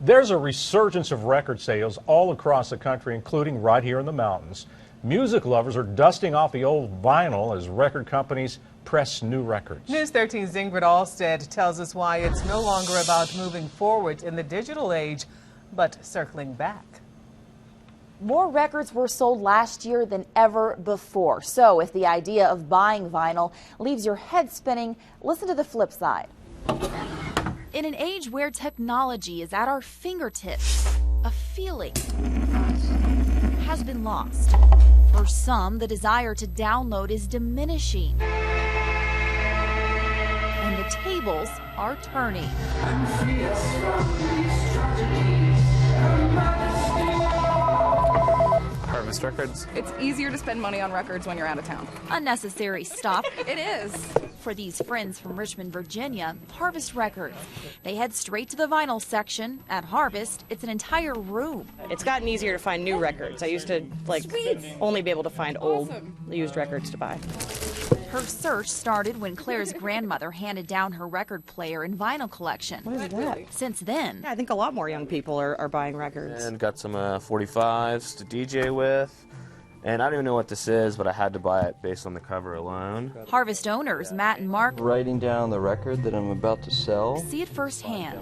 There's a resurgence of record sales all across the country, including right here in the mountains. Music lovers are dusting off the old vinyl as record companies press new records. News 13's Ingrid Alstead tells us why it's no longer about moving forward in the digital age, but circling back. More records were sold last year than ever before. So if the idea of buying vinyl leaves your head spinning, listen to the flip side. In an age where technology is at our fingertips, a feeling has been lost. For some, the desire to download is diminishing. And the tables are turning. Harvest Records. It's easier to spend money on records when you're out of town. Unnecessary stop. It is. For these friends from Richmond, Virginia, Harvest Records. They head straight to the vinyl section. At Harvest, it's an entire room. It's gotten easier to find new records. I used to only be able to find old used records to buy. Her search started when Claire's grandmother handed down her record player and vinyl collection. What is that? Since then, I think a lot more young people are buying records. And got some 45s to DJ with. And I don't even know what this is, but I had to buy it based on the cover alone. Harvest owners Matt and Mark writing down the record that I'm about to sell. See it firsthand.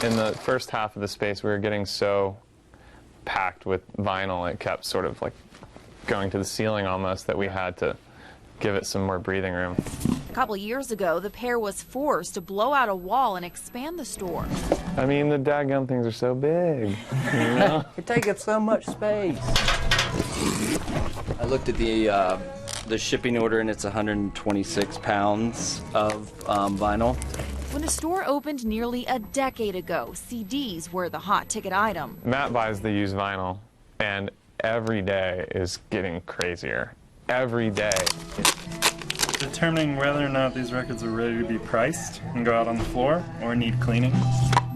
In the first half of the space, we were getting so packed with vinyl, it kept sort of like going to the ceiling almost, that we had to give it some more breathing room. A couple years ago, the pair was forced to blow out a wall and expand the store. I mean, the daggum things are so big, you know? It takes up so much space. I looked at the shipping order, and it's 126 pounds of vinyl. When the store opened nearly a decade ago, CDs were the hot ticket item. Matt buys the used vinyl, and every day is getting crazier. Every day. Determining whether or not these records are ready to be priced and go out on the floor or need cleaning.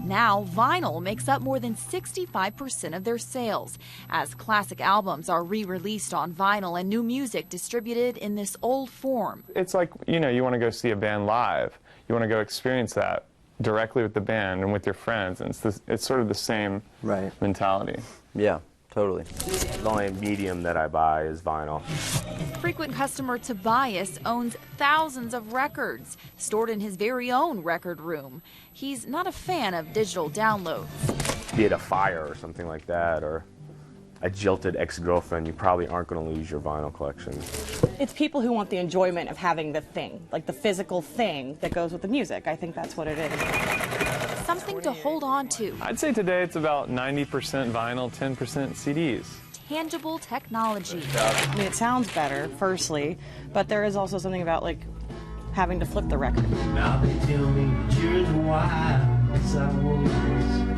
Now, vinyl makes up more than 65% of their sales, as classic albums are re-released on vinyl and new music distributed in this old form. It's like, you know, you want to go see a band live. You want to go experience that directly with the band and with your friends. And it's sort of the same mentality. Yeah, totally. The only medium that I buy is vinyl. Frequent customer Tobias owns thousands of records stored in his very own record room. He's not a fan of digital downloads. Be it a fire or something like that, or a jilted ex-girlfriend, you probably aren't going to lose your vinyl collection. It's people who want the enjoyment of having the thing, like the physical thing that goes with the music. I think that's what it is. Something to hold on to. I'd say today it's about 90% vinyl, 10% CDs. Tangible technology. I mean, it sounds better, firstly, but there is also something about, like, having to flip the record. Now they tell me that you're the wild as I was.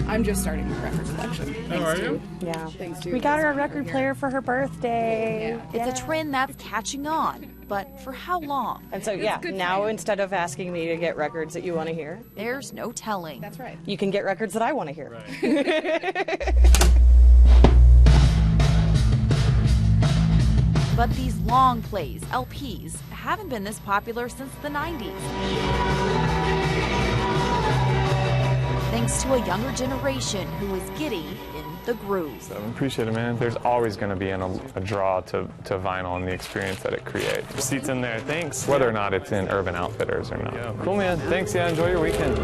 I'm just starting my record collection. How are you? Yeah. Thanks to We got her a record player for her birthday. Yeah. It's a trend that's catching on, but for how long? And so, yeah, now instead of asking me to get records that you want to hear, there's no telling. That's right. You can get records that I want to hear. Right. But these long plays, LPs, haven't been this popular since the 90s. Thanks to a younger generation who is giddy in the groove. I appreciate it, man. There's always going to be a draw to vinyl and the experience that it creates. Your seat's in there, thanks. Whether or not it's in Urban Outfitters or not. Yeah. Cool, man. Thanks, yeah. Enjoy your weekend.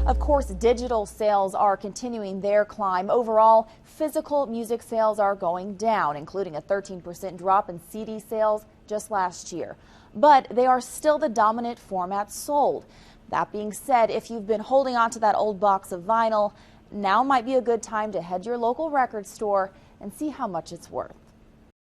Of course, digital sales are continuing their climb. Overall, physical music sales are going down, including a 13% drop in CD sales just last year. But they are still the dominant format sold. That being said, if you've been holding on to that old box of vinyl, now might be a good time to head to your local record store and see how much it's worth.